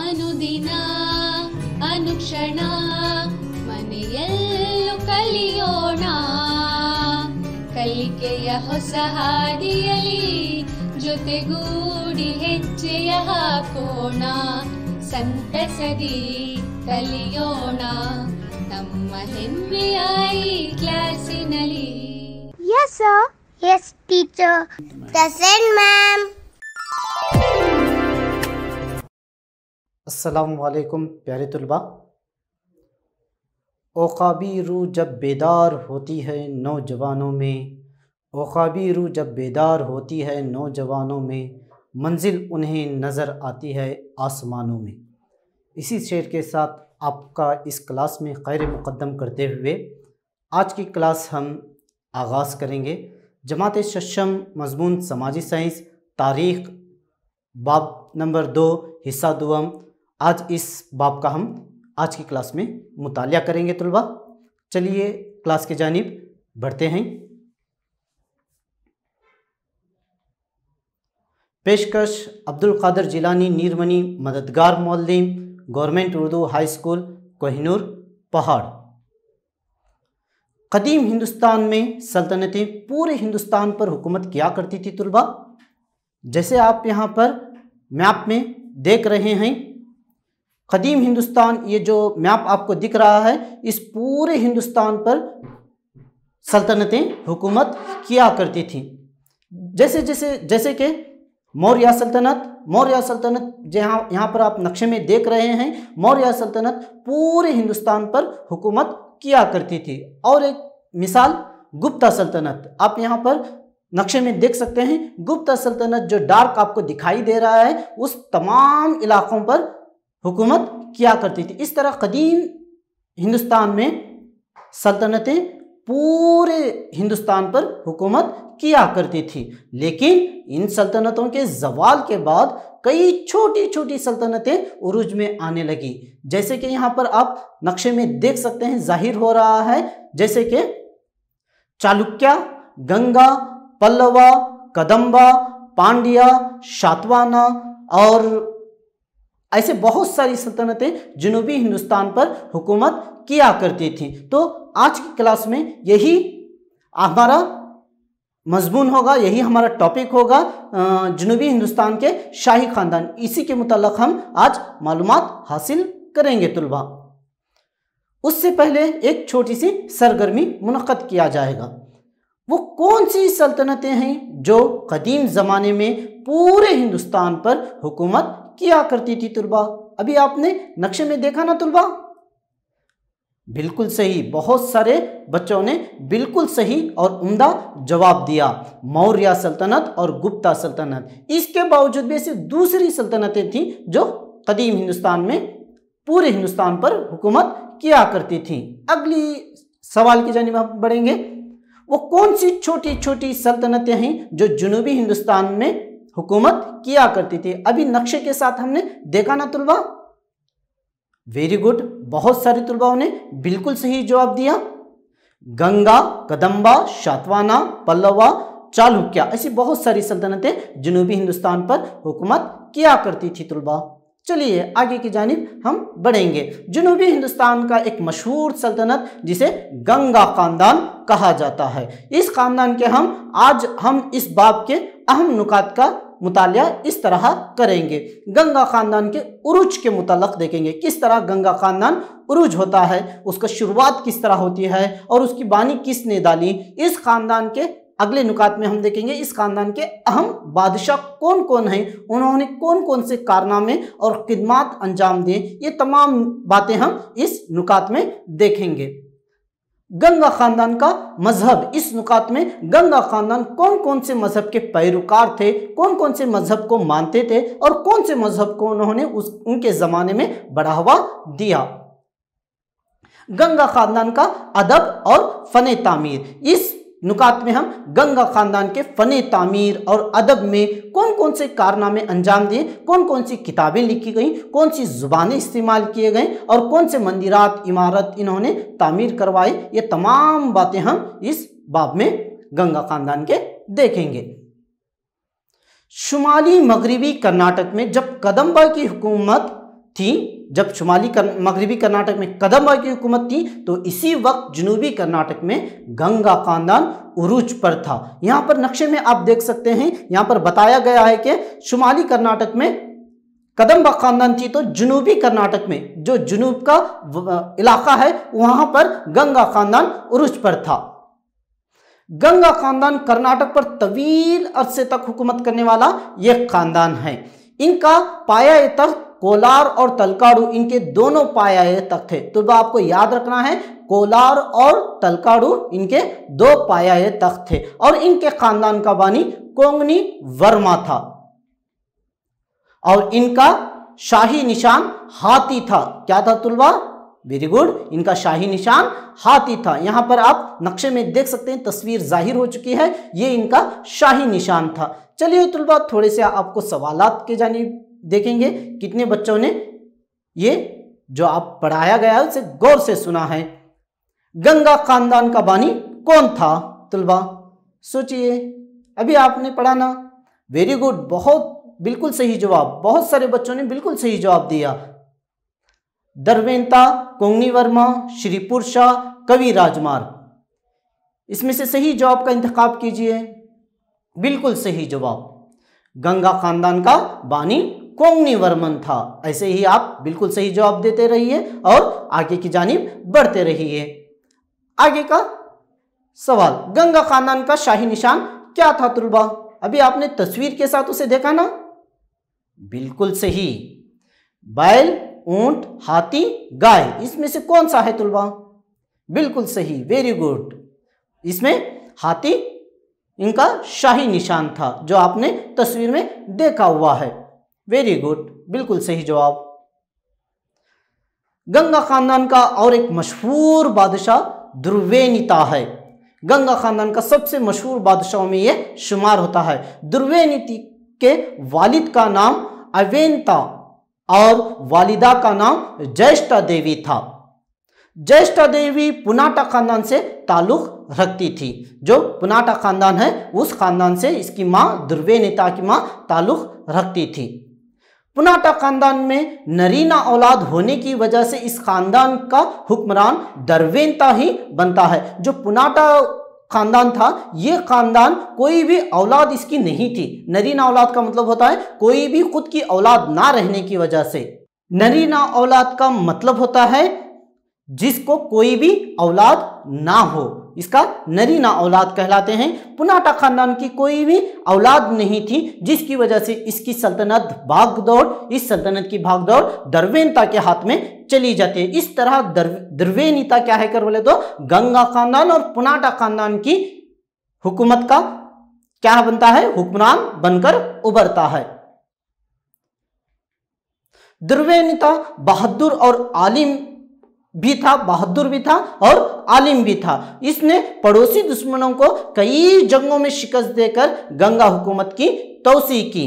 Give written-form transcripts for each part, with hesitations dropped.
ಅನುದಿನ ಅನುಕ್ಷಣ ಮನೆಯಲ್ಲೂ ಕಲಿಯೋಣ, ಕಲಿಕೆಯ ಹೊಸ ಹಾದಿಯಲಿ ಜೊತೆಗೂಡಿ ಹೆಜ್ಜೆಯ ಹಾಕೋಣ, ಸಂತಸದಿ ಕಲಿಯೋಣ ನಮ್ಮ ಹೆಮ್ಮೆಯ ಈ ಕ್ಲಾಸಿನಲ್ಲಿ. Yes sir. Yes teacher. Present ma'am. अस्सलामुअलैकुम प्यारे तुलबा। औक़ाबी रूह जब बेदार होती है नौजवानों में, औक़ाबी रूह जब बेदार होती है नौजवानों में, मंजिल उन्हें नज़र आती है आसमानों में। इसी शेर के साथ आपका इस क्लास में खैर मुक़द्दम करते हुए आज की क्लास हम आगाज़ करेंगे। जमात शशम मज़मून समाजी साइंस तारीख़ बाब नंबर 2 हिस्सा दुआम। आज इस बाब का हम आज की क्लास में मुतालिया करेंगे तुलबा। चलिए क्लास की जानिब बढ़ते हैं। पेशकश अब्दुल कादिर जिलानी नीरमनी मददगार मौल्लिम government Urdu high school Kohinoor Pahad. कदीम हिंदुस्तान में सल्तनतें पूरे हिंदुस्तान पर हुकूमत किया करती थी तुलबा। जैसे आप यहाँ पर मैप में देख रहे हैं, कदीम हिंदुस्तान, ये जो मैप आपको दिख रहा है, इस पूरे हिंदुस्तान पर सल्तनतें हुकूमत किया करती थी। जैसे कि मौर्य सल्तनत जहाँ यहाँ पर आप नक्शे में देख रहे हैं, मौर्य सल्तनत पूरे हिंदुस्तान पर हुकूमत किया करती थी। और एक मिसाल गुप्ता सल्तनत, आप यहाँ पर नक्शे में देख सकते हैं, गुप्ता सल्तनत जो डार्क आपको दिखाई दे रहा है, उस तमाम इलाकों पर हुकूमत किया करती थी। इस तरह कदीम हिंदुस्तान में सल्तनतें पूरे हिंदुस्तान पर हुकूमत किया करती थी। लेकिन इन सल्तनतों के ज़वाल के बाद कई छोटी छोटी सल्तनतें उरूज में आने लगी। जैसे कि यहाँ पर आप नक्शे में देख सकते हैं, जाहिर हो रहा है, जैसे कि चालुक्य, गंगा, पल्लवा, कदम्बा, पांड्या, शातवाहना और ऐसे बहुत सारी सल्तनतें जनूबी हिंदुस्तान पर हुकूमत किया करती थी। तो आज की क्लास में यही हमारा मजमून होगा, यही हमारा टॉपिक होगा, जनूबी हिंदुस्तान के शाही ख़ानदान। इसी के मुताल्लिक़ हम आज मालूमात हासिल करेंगे तुलबा। उससे पहले एक छोटी सी सरगर्मी मुनक़्क़द किया जाएगा। वो कौन सी सल्तनतें हैं जो कदीम ज़माने में पूरे हिंदुस्तान पर हुकूमत किया करती थी तुलबा? अभी आपने नक्शे में देखा ना तुलबा? बिल्कुल सही, बहुत सारे बच्चों ने बिल्कुल सही और उम्दा जवाब दिया, मौर्य सल्तनत और गुप्ता सल्तनत। इसके बावजूद भी ऐसी दूसरी सल्तनतें थीं जो कदीम हिंदुस्तान में पूरे हिंदुस्तान पर हुकूमत किया करती थीं। अगली सवाल की जानिब हम बढ़ेंगे। वो कौन सी छोटी छोटी सल्तनतें हैं जो जनूबी हिंदुस्तान में हुकूमत किया करती थी? अभी नक्शे के साथ हमने देखा ना तुलबा? वेरी गुड, बहुत सारे तुलबाओं ने बिल्कुल सही जवाब दिया। गंगा, कदम्बा, शातवाहना, पल्लवा, चालुक्य, ऐसी बहुत सारी सल्तनतें जनूबी हिंदुस्तान पर हुकूमत किया करती थी तुलबा। चलिए आगे की जानिब हम बढ़ेंगे। जनूबी हिंदुस्तान का एक मशहूर सल्तनत जिसे गंगा ख़ानदान कहा जाता है, इस ख़ानदान के आज हम इस बाब के अहम नुकात का मुतालिया इस तरह करेंगे। गंगा ख़ानदान के उरूज के मुताल्लिक़ देखेंगे, किस तरह गंगा ख़ानदान उरूज होता है, उसका शुरुआत किस तरह होती है और उसकी बानी किसने डाली। इस ख़ानदान के अगले नुकात में हम देखेंगे इस ख़ानदान के अहम बादशाह कौन कौन हैं, उन्होंने कौन कौन से कारनामे और खिदमात अंजाम दिए, ये तमाम बातें हम इस नुकात में देखेंगे। गंगा ख़ानदान का मजहब, इस नुकात में गंगा ख़ानदान कौन कौन से मजहब के पैरोकार थे, कौन कौन से मजहब को मानते थे और कौन से मजहब को उन्होंने उनके ज़माने में बढ़ावा दिया। गंगा ख़ानदान का अदब और फ़न तामीर, इस नुकात में हम गंगा ख़ानदान के फ़न तामीर और अदब में कौन कौन से कारनामे अंजाम दिए, कौन कौन सी किताबें लिखी गई, कौन सी ज़ुबानें इस्तेमाल किए गए और कौन से मंदिरात इमारत इन्होंने तामीर करवाए, ये तमाम बातें हम इस बाब में गंगा ख़ानदान के देखेंगे। शुमाली मगरबी कर्नाटक में जब कदम्बा की हुकूमत थी, जब शुमाली मगरबी कर्नाटक में कदंबा की हुकूमत थी, तो इसी वक्त जनूबी कर्नाटक में गंगा खानदान उरूज पर था। यहाँ पर नक्शे में आप देख सकते हैं, यहाँ पर बताया गया है कि शुमाली कर्नाटक में कदंबा खानदान थी, तो जनूबी कर्नाटक में जो जनूब का इलाका है वहां पर गंगा खानदान उरूज पर था। गंगा खानदान कर्नाटक पर तवील अरसे तक हुकूमत करने वाला यह खानदान है। इनका पाया तख्त कोलार और तलकाडू, इनके दोनों पाया तख्त थे। तो आपको याद रखना है, कोलार और तलकाडू इनके दो पाया तख्त थे। और इनके खानदान का बानी कोंगनी वर्मा था और इनका शाही निशान हाथी था। क्या था तुलबा? वेरी गुड, इनका शाही निशान हाथी था। यहां पर आप नक्शे में देख सकते हैं, तस्वीर जाहिर हो चुकी है, ये इनका शाही निशान था। चलिए तुलबा, थोड़े से आपको सवालात के जानिब देखेंगे। कितने बच्चों ने ये जो आप पढ़ाया गया है उसे गौर से सुना है? गंगा खानदान का बानी कौन था तुलबा? सोचिए, अभी आपने पढ़ा ना। वेरी गुड, बहुत बिल्कुल सही जवाब, बहुत सारे बच्चों ने बिल्कुल सही जवाब दिया। दरवेंता, कोंगनी वर्मा, श्री पुरुषा, कवि राजमार्ग, इसमें से सही जवाब का इंतखाब कीजिए। बिल्कुल सही जवाब, गंगा खानदान का बानी कोंगनी वर्मन था। ऐसे ही आप बिल्कुल सही जवाब देते रहिए और आगे की जानिब बढ़ते रहिए। आगे का सवाल, गंगा खानदान का शाही निशान क्या था तुलबा? अभी आपने तस्वीर के साथ उसे देखा ना? बिल्कुल सही, बैल, ऊंट, हाथी, गाय, इसमें से कौन सा है तुलबा? बिल्कुल सही, वेरी गुड, इसमें हाथी इनका शाही निशान था जो आपने तस्वीर में देखा हुआ है। वेरी गुड, बिल्कुल सही जवाब। गंगा खानदान का और एक मशहूर बादशाह दुर्वेनिता है। गंगा खानदान का सबसे मशहूर बादशाहों में यह शुमार होता है। दुर्वेनिति के वालिद का नाम अवेंता और वालिदा का नाम ज्येष्ठा देवी था। ज्येष्ठा देवी पुनाटा खानदान से ताल्लुक रखती थी। जो पुनाटा खानदान है उस खानदान से इसकी मां दुर्वेनिता की मां ताल्लुक रखती थी। पुनाटा खानदान में नरीना औलाद होने की वजह से इस खानदान का हुक्मरान दरवेंता ही बनता है। जो पुनाटा खानदान था, ये खानदान कोई भी औलाद इसकी नहीं थी। नरीना औलाद का मतलब होता है कोई भी खुद की औलाद ना रहने की वजह से। नरीना औलाद का मतलब होता है जिसको कोई भी औलाद ना हो, इसका नरीना औलाद कहलाते हैं। पुनाटा खानदान की कोई भी औलाद नहीं थी, जिसकी वजह से इसकी सल्तनत भागदौड़, इस सल्तनत की भागदौड़ दरवेंता के हाथ में चली जाती है। इस तरह दरवेनिता क्या है कर बोले तो गंगा खानदान और पुनाटा खानदान की हुकूमत का क्या बनता है? हुक्मरान बनकर उभरता है। दरवेनिता बहादुर और आलिम भी था, बहादुर भी था और आलिम भी था। इसने पड़ोसी दुश्मनों को कई जंगों में शिकस्त देकर गंगा हुकूमत की तौसी की।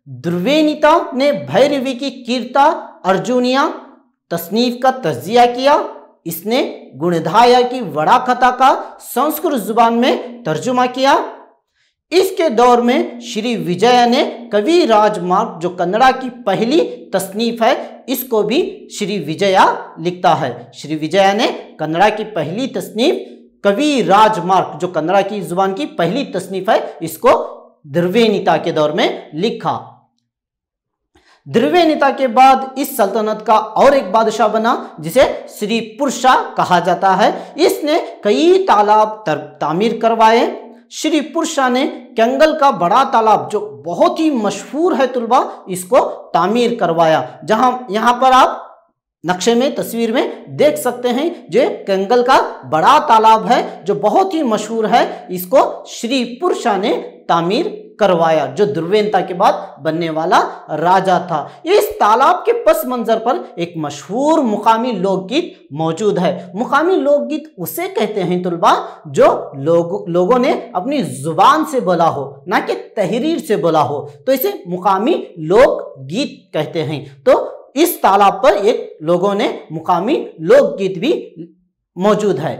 दुर्वेनिता ने भैरवी की कीर्ता अर्जुनिया तसनीफ का तज्जिया किया। इसने गुणधाया की वड़ा कथा का संस्कृत जुबान में तर्जुमा किया। इसके दौर में श्री विजय ने कवि राजमार्ग, जो कन्नड़ा की पहली तसनीफ है, इसको भी श्री विजया लिखता है। श्री विजय ने कन्नड़ा की पहली तसनीफ कवि राजमार्ग, जो कन्नड़ा की जुबान की पहली तसनीफ है, इसको दरवेनिता के दौर में लिखा। दरवेनिता के बाद इस सल्तनत का और एक बादशाह बना जिसे श्री पुरुषा कहा जाता है। इसने कई तालाब तामीर करवाए। श्री पुरुषा ने कंगल का बड़ा तालाब, जो बहुत ही मशहूर है तुलबा, इसको तामीर करवाया। जहां यहां पर आप नक्शे में तस्वीर में देख सकते हैं, जो कंगल का बड़ा तालाब है जो बहुत ही मशहूर है, इसको श्री पुरुषा ने तामीर करवाया, जो दुर्वेनिता के बाद बनने वाला राजा था। इस तालाब के पस मंजर पर एक मशहूर मुकामी लोकगीत मौजूद है। मुकामी लोकगीत उसे कहते हैं तुलबा जो लोगों ने अपनी जुबान से बोला हो, ना कि तहरीर से बोला हो, तो इसे मुकामी लोकगीत कहते हैं। तो इस तालाब पर एक लोगों ने मुकामी लोकगीत भी मौजूद है।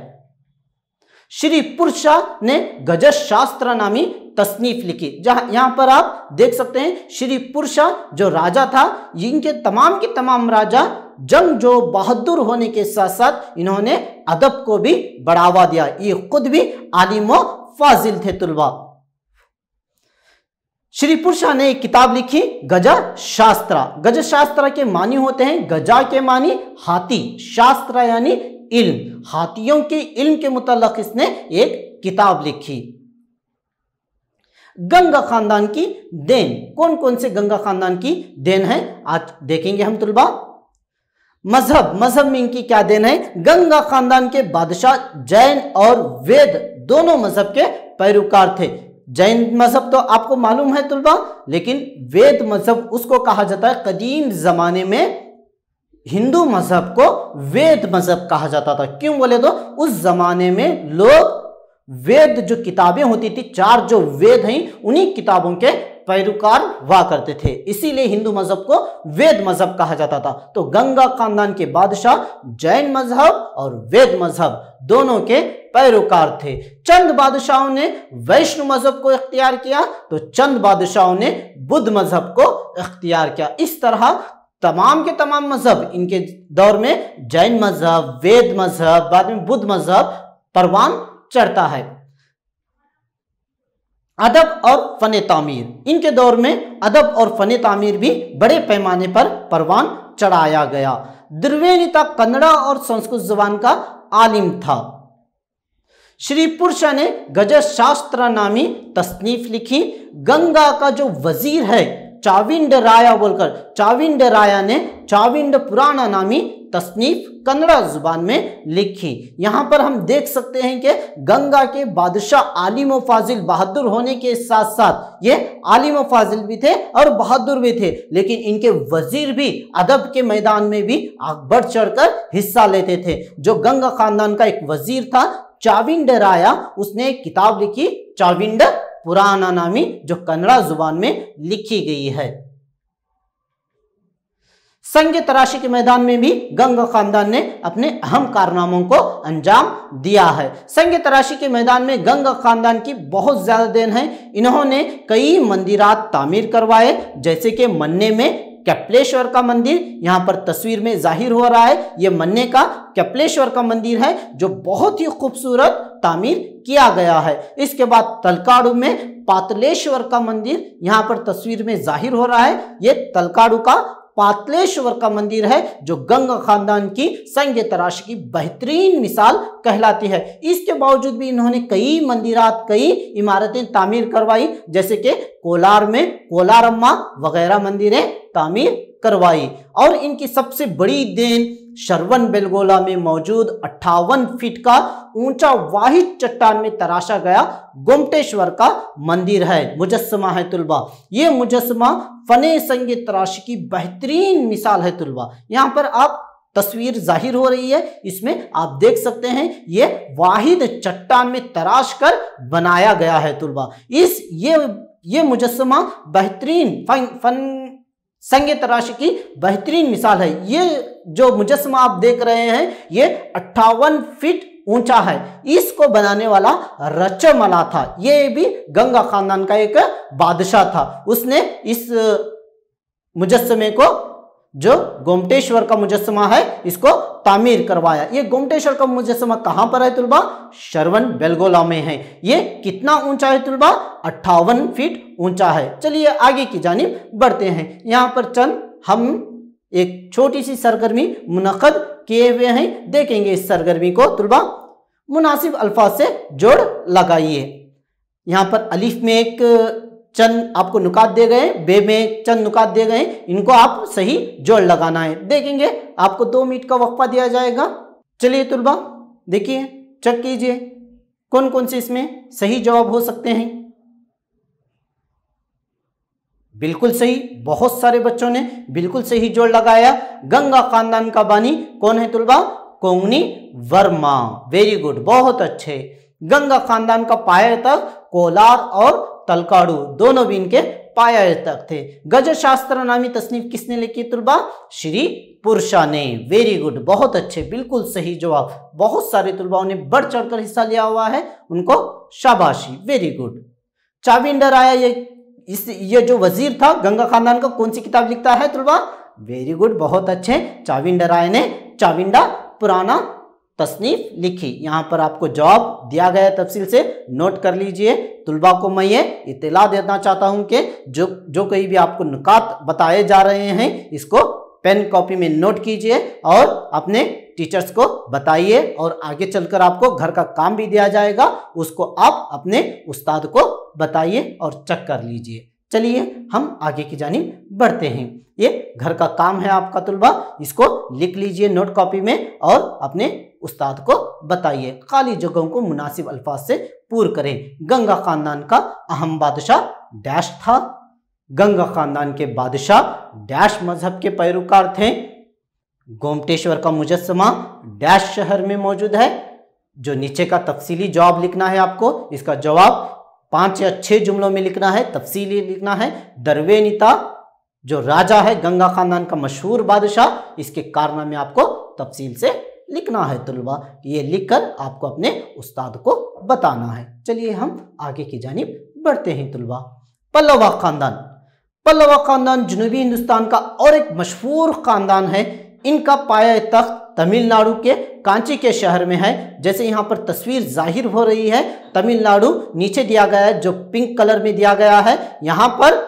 श्री पुरुषा ने गजश शास्त्र नामी तसनीफ लिखी। जहां यहां पर आप देख सकते हैं श्री पुरुषा जो राजा था, इनके तमाम के तमाम राजा जंग जो बहादुर होने के साथ साथ इन्होंने अदब को भी बढ़ावा दिया। ये खुद भी आलिम व फाजिल थे तुलबा। श्री पुरुषा ने एक किताब लिखी गजा शास्त्रा। गजा शास्त्रा के मानी होते हैं, गजा के मानी हाथी, शास्त्र यानी इल्म, हाथियों के इल्म के मुताल्लिक इसने एक किताब लिखी। गंगा खानदान की देन, कौन कौन से गंगा खानदान की देन है आज देखेंगे हम तुलबा। मजहब में इनकी क्या देन है। गंगा खानदान के बादशाह जैन और वेद दोनों मजहब के पैरोकार थे। जैन मजहब तो आपको मालूम है तुलबा, लेकिन वेद मजहब उसको कहा जाता है, कदीम जमाने में हिंदू मजहब को वेद मजहब कहा जाता था। क्यों बोले तो उस जमाने में लोग वेद जो किताबें होती थी, 4 जो वेद हैं, उन्हीं किताबों के पैरोकार हुआ करते थे, इसीलिए हिंदू मजहब को वेद मजहब कहा जाता था। तो गंगा खानदान के बादशाह जैन मजहब और वेद मजहब दोनों के पैरोकार थे। चंद बादशाहों ने वैष्णव मजहब को इख्तियार किया, तो चंद बादशाहों ने बुद्ध मजहब को इख्तियार किया। इस तरह तमाम के तमाम मजहब इनके दौर में जैन मजहब, वेद मजहब, बाद में बुद्ध मजहब परवान चढ़ता है। अदब और फन तामीर, इनके दौर में अदब और फन तामीर भी बड़े पैमाने पर परवान चढ़ाया गया। द्रवेनिता कन्नड़ा और संस्कृत जुबान का आलिम था। श्री पुरुषा ने गजश शास्त्र नामी तसनीफ लिखी। गंगा का जो वजीर है चाविंड राया बोलकर, चाविंड राया ने चाविंड पुराणा नामी तसनीफ कन्नड़ा जुबान में लिखी। यहां पर हम देख सकते हैं कि गंगा के बादशाह आलिम व फाजिल बहादुर होने के साथ साथ ये आलिम व फाजिल भी थे और बहादुर भी थे, लेकिन इनके वजीर भी अदब के मैदान में भी बढ़ चढ़कर हिस्सा लेते थे। जो गंगा खानदान का एक वजीर था चाविंड राया, उसने एक किताब लिखी चाविंड पुराना नामी, जो कन्नड़ा जुबान में लिखी गई है। संग तराशी के मैदान में भी गंगा खानदान ने अपने अहम कारनामों को अंजाम दिया है। संग तराशी के मैदान में गंगा खानदान की बहुत ज्यादा देन है। इन्होंने कई मंदिरात तामीर करवाए, जैसे कि मन्ने में कपिलेश्वर का मंदिर, यहाँ पर तस्वीर में जाहिर हो रहा है, ये मन्ने का कपिलेश्वर का मंदिर है जो बहुत ही खूबसूरत तामीर किया गया है। इसके बाद तलकाड़ू में पातलेश्वर का मंदिर यहाँ पर तस्वीर में जाहिर हो रहा है, ये तलकाड़ू का पातलेश्वर का मंदिर है जो गंगा खानदान की संग तराशी की बेहतरीन मिसाल कहलाती है। इसके बावजूद भी इन्होंने कई मंदिरात, कई इमारतें तामीर करवाई, जैसे कि कोलार में कोलारम्मा वगैरह मंदिरें तामीर करवाई। और इनकी सबसे बड़ी देन श्रवण बेलगोला में मौजूद 58 फीट का ऊंचा वाहिद चट्टान में तराशा गया गोमटेश्वर का मंदिर है, मुजस्समा है तुलबा। ये मुजस्समा फने संग तराशी की बेहतरीन मिसाल है तुलबा। यहाँ पर आप तस्वीर जाहिर हो रही है, इसमें आप देख सकते हैं ये वाहिद चट्टान में तराश कर बनाया गया है तुलबा। ये मुजस्समा बेहतरीन फन संग तराशी की बेहतरीन मिसाल है। ये जो मुजस्समा आप देख रहे हैं ये 58 फीट ऊंचा है। इसको बनाने वाला रचमला था, ये भी गंगा खानदान का एक बादशाह था। उसने इस मुजस्समे को, जो गोमटेश्वर का मुजस्समा है, इसको तामीर करवाया। ये गोमटेश्वर का मुजस्समा कहां पर है तुलबा? श्रवण बेलगोला में है। ये कितना ऊंचा है तुलबा? 58 फीट ऊंचा है। चलिए आगे की जानिब बढ़ते हैं। यहां पर चंद हम एक छोटी सी सरगर्मी मुनक़द किए हुए हैं, देखेंगे इस सरगर्मी को तुलबा। मुनासिब अल्फाज से जोड़ लगाइए। यहां पर अलिफ में एक चंद आपको नुकात दे गए, बे में चंद नुकात दे गए, इनको आप सही जोड़ लगाना है। देखेंगे, आपको 2 मिनट का वक्फा दिया जाएगा। चलिए तुलबा देखिए, चेक कीजिए कौन कौन से इसमें सही जवाब हो सकते हैं। बिल्कुल सही, बहुत सारे बच्चों ने बिल्कुल सही जोड़ लगाया। गंगा खानदान का बानी कौन है तुलबा? कोंगनी वर्मा। वेरी गुड, बहुत अच्छे। गंगा खानदान का पाया तक कोलार और तलकाड़ू दोनों भी इनके पाया तक थे। गजल शास्त्र नामी तसनीफ किसने लिखी तुलबा? श्री पुरुषा ने। वेरी गुड, बहुत अच्छे, बिल्कुल सही जवाब। बहुत सारे तुलबाओं ने बढ़ चढ़कर हिस्सा लिया हुआ है, उनको शाबाशी, वेरी गुड। चाविंडा राय ये जो वजीर था गंगा खानदान का, कौन सी किताब लिखता है तुलबा? वेरी गुड, बहुत अच्छे। चाविंडा राय ने चाविंडा पुराना तसनीफ लिखी। यहाँ पर आपको जवाब दिया गया तफसील से, नोट कर लीजिए। तुलबा को मैं ये इत्तला देना चाहता हूँ कि जो कहीं भी आपको नुकात बताए जा रहे हैं, इसको पेन कॉपी में नोट कीजिए और अपने टीचर्स को बताइए, और आगे चलकर आपको घर का काम भी दिया जाएगा, उसको आप अपने उस्ताद को बताइए और चेक कर लीजिए। चलिए हम आगे की जानिब बढ़ते हैं। ये घर का काम है आपका तुलबा, इसको लिख लीजिए नोट कॉपी में और अपने उस्ताद को बताइए। खाली जगहों को मुनासिब अल्फाज से पूर्ण करें। गंगा खानदान का अहम बादशाह डैश था। गंगा खानदान के बादशाह डैश मजहब के पैरोकार थे। गोमटेश्वर का मुजस्समा डैश शहर में मौजूद है। जो नीचे का तफसीली जवाब लिखना है आपको, इसका जवाब 5 या 6 जुमलों में लिखना है, तफसीली लिखना है। दरवेनिता जो राजा है गंगा खानदान का मशहूर बादशाह, इसके कारनामे आपको तफसील से लिखना है तुलबा। ये लिखकर आपको अपने उस्ताद को बताना है। चलिए हम आगे की जानिब बढ़ते हैं तुलबा। पल्लवा खानदान। पल्लवा खानदान जनूबी हिंदुस्तान का और एक मशहूर खानदान है। इनका पाया तख्त तमिलनाडु के कांची के शहर में है। जैसे यहाँ पर तस्वीर जाहिर हो रही है, तमिलनाडु नीचे दिया गया है, जो पिंक कलर में दिया गया है। यहाँ पर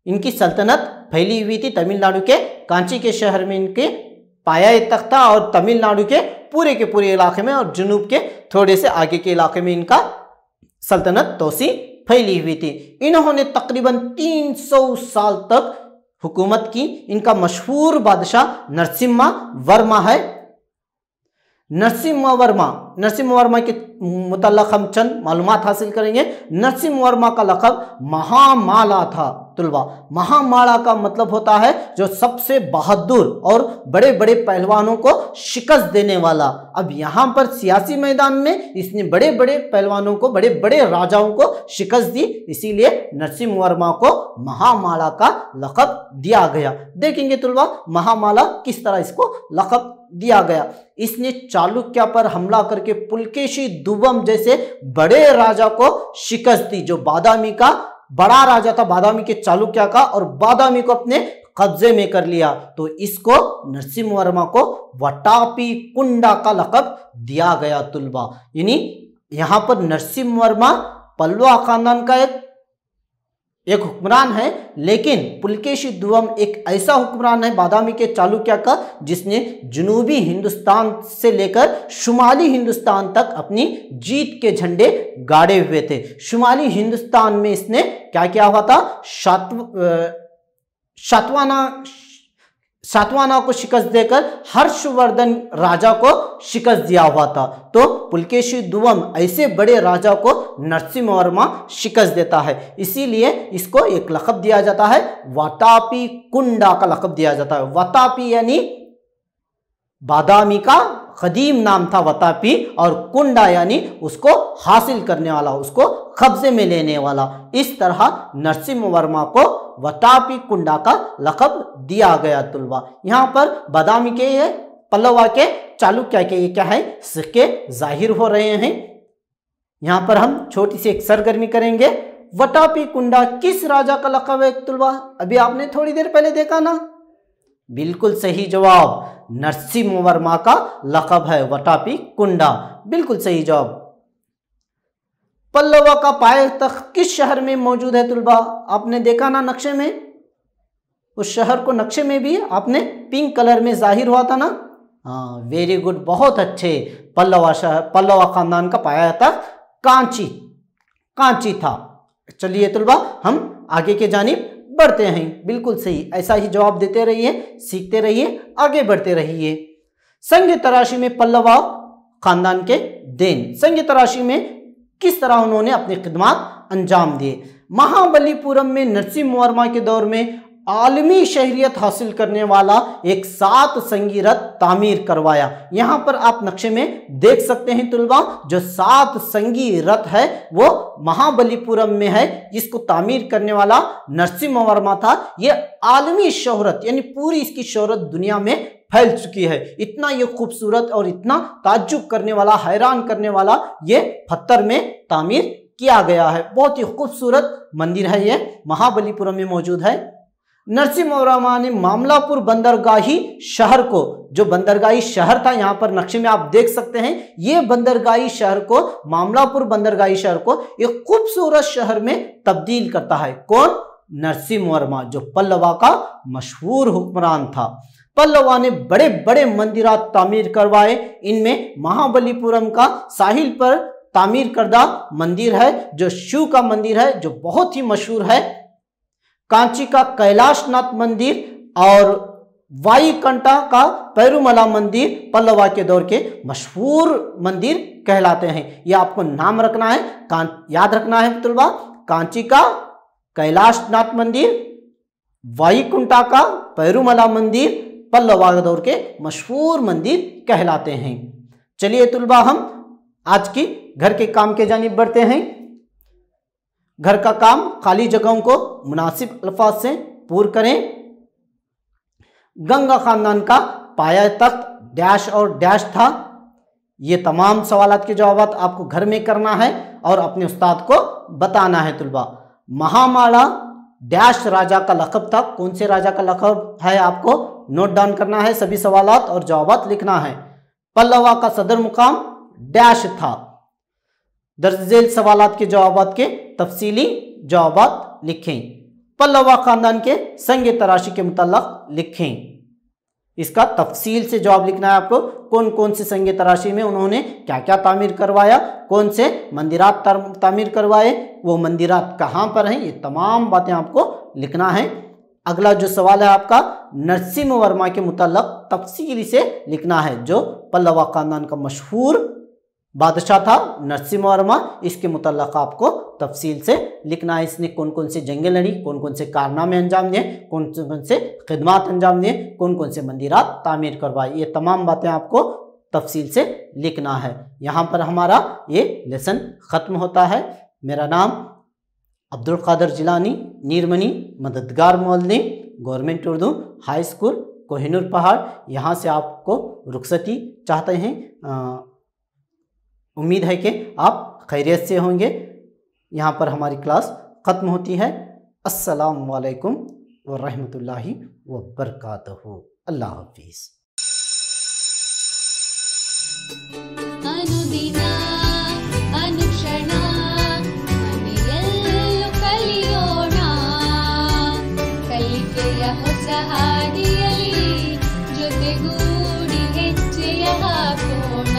इनकी सल्तनत फैली हुई थी। तमिलनाडु के कांची के शहर में इनके पाया तख्त था, और तमिलनाडु के पूरे इलाके में और जुनूब के थोड़े से आगे के इलाके में इनका सल्तनत तोसी फैली हुई थी। इन्होंने तकरीबन 300 साल तक हुकूमत की। इनका मशहूर बादशाह नरसिम्हा वर्मा है। नरसिम्हा वर्मा के मुतल्लक हम चंद मालूमात हासिल करेंगे। नरसिम्हा वर्मा का लक़ब महामाला था तुलबा। महामाला का मतलब होता है जो सबसे बहादुर और बड़े बड़े पहलवानों को शिकस्त देने वाला। अब यहाँ पर सियासी मैदान में इसने बड़े बड़े पहलवानों को, बड़े बड़े राजाओं को शिकस्त दी, इसीलिए नरसिम्हा वर्मा को महामाला का लक़ब दिया गया। देखेंगे तुलबा महामाला किस तरह इसको लक़ब दिया गया। इसने चालुक्य पर हमला करके पुलकेशी दुवम जैसे बड़े राजा को शिकस्त दी, जो बादामी का बड़ा राजा था, बादामी के चालुक्य का, और बादामी को अपने कब्जे में कर लिया। तो इसको नरसिम्हा वर्मा को वटापी कुंडा का लक़ब दिया गया तुलबा। यानी यहां पर नरसिम्हा वर्मा पल्लवा खानदान का एक हुक्मरान है, लेकिन पुलकेशी दुवम एक ऐसा हुक्मरान है बादामी के चालुक्य का, जिसने जनूबी हिंदुस्तान से लेकर शुमाली हिंदुस्तान तक अपनी जीत के झंडे गाड़े हुए थे। शुमाली हिंदुस्तान में इसने क्या किया हुआ था? सातवाना को शिकस्त देकर हर्षवर्धन राजा को शिकस्त दिया हुआ था। तो पुलकेशी दुवम ऐसे बड़े राजा को नरसिम्हा वर्मा शिकस्त देता है, इसीलिए इसको एक लक़ब दिया जाता है, वटापी कुंडा का लक़ब दिया जाता है। वटापी यानी बादामी का कदीम नाम था वतापी, और कुंडा यानी उसको हासिल करने वाला, उसको कब्जे में लेने वाला। इस तरह नरसिम्हा वर्मा को वतापी कुंडा का लक़ब दिया गया तुलबा। यहाँ पर बादामी के ये पल्लवा के चालुक्य के ये क्या है सिक्के जाहिर हो रहे हैं। यहाँ पर हम छोटी सी एक सरगर्मी करेंगे। वटापी कुंडा किस राजा का लक़ब है तुलबा? अभी आपने थोड़ी देर पहले देखा ना, बिल्कुल सही जवाब, नरसिम्हा वर्मा का लक़ब है वटापी कुंडा, बिल्कुल सही जवाब। पल्लवा का पायतख्त किस शहर में मौजूद है तुलबा? आपने देखा ना नक्शे में, उस शहर को नक्शे में भी आपने पिंक कलर में जाहिर हुआ था ना। हाँ, वेरी गुड, बहुत अच्छे। पल्लवा खानदान का पायतख्त कांची था। चलिए तुलबा हम आगे के जानिब बढ़ते हैं। बिल्कुल सही, ऐसा ही जवाब देते रहिए, सीखते रहिए, आगे बढ़ते रहिए। संघ तराशी में पल्लवा खानदान के देन। संघ तराशी में किस तरह उन्होंने अपने खिदमात अंजाम दिए? महाबलीपुरम में नरसिम्हा वर्मा के दौर में आलमी शहरियत हासिल करने वाला एक 7 संगी रथ तामीर करवाया। यहां पर आप नक्शे में देख सकते हैं तुलबा, जो 7 संगी रथ है वो महाबलीपुरम में है। इसको तामीर करने वाला नरसिम्हा वर्मा था। ये आलमी शोहरत यानी पूरी इसकी शोहरत दुनिया में फैल चुकी है। इतना ये खूबसूरत और इतना ताज्जुब करने वाला, हैरान करने वाला ये पत्थर में तामीर किया गया है। बहुत ही खूबसूरत मंदिर है, ये महाबलीपुरम में मौजूद है। नरसिम्हा वर्मा ने मामलापुर बंदरगाही शहर को, जो बंदरगाही शहर था, यहां पर नक्शे में आप देख सकते हैं, ये बंदरगाही शहर को, मामलापुर बंदरगाही शहर को एक खूबसूरत शहर में तब्दील करता है। कौन? नरसिम्हा वर्मा, जो पल्लवा का मशहूर हुक्मरान था। पल्लवा ने बड़े बड़े मंदिरात तामीर करवाए। इनमें महाबलीपुरम का साहिल पर तामीर करदा मंदिर है, जो शिव का मंदिर है, जो बहुत ही मशहूर है। कांची का कैलाशनाथ मंदिर और वाईकंठा का पेरुमला मंदिर पल्लवा के दौर के मशहूर मंदिर कहलाते हैं। यह आपको नाम रखना है, याद रखना है तुलबा। कांची का कैलाशनाथ मंदिर, वाईकुंठा का पेरुमला मंदिर पल्लवा के दौर के मशहूर मंदिर कहलाते हैं। चलिए तुलबा, हम आज की घर के काम के जानिब बढ़ते हैं। घर का काम, खाली जगहों को मुनासिब अल्फाज से पूर्ण करें। गंगा खानदान का पाया तख्त डैश और डैश था। ये तमाम सवालात के जवाब आपको घर में करना है और अपने उस्ताद को बताना है तुलबा। महामाड़ा डैश राजा का लक़ब था। कौन से राजा का लक़ब है आपको नोट डाउन करना है, सभी सवालात और जवाब लिखना है। पल्लवा का सदर मुकाम डैश था। दर्ज सवालात के जवाब के तफसीली जवाब लिखें। पल्लवा खानदान के संग तराशी के मुताल्लिक लिखें। इसका तफसील से जवाब लिखना है आपको। कौन कौन से संग तराशी में उन्होंने क्या क्या तामीर करवाया, कौन से मंदिरात तामीर करवाए, वो मंदिरात कहाँ पर हैं, ये तमाम बातें आपको लिखना है। अगला जो सवाल है आपका नरसिम्हा वर्मा के मुताल्लिक तफसीली से लिखना है, जो पल्लवा खानदान का मशहूर बादशाह था नरसिम्हा वर्मा। इसके मुताल्लिक आपको तफसील से लिखना है। इसने कौन कौन से जंगें लड़ी, कौन कौन से कारनामे अंजाम दिए, कौन कौन से खिदमात अंजाम दिए, कौन कौन से मंदिरात तामीर करवाए, ये तमाम बातें आपको तफसील से लिखना है। यहाँ पर हमारा ये लेसन ख़त्म होता है। मेरा नाम अब्दुल कादिर जिलानी, नीरमनी, मददगार मुअल्लिम, government Urdu high school Kohinoor Pahad. यहाँ से आपको रुखसती चाहते हैं। उम्मीद है कि आप खैरियत से होंगे। यहाँ पर हमारी क्लास ख़त्म होती है। अस्सलामु अलैकुम व रहमतुल्लाहि व बरकातहू। अल्लाह हाफिज़। अनुदिना अनुक्षण ಮನೆಯಲ್ಲೂ ಕಲಿಯೋಣ, ಕಲಿಕೆಯ ಹೊಸ ಹಾದಿಯಲ್ಲಿ ಜೊತೆಗೂಡಿ ಹೆಜ್ಜೆಯ ಹಾಕೋಣ.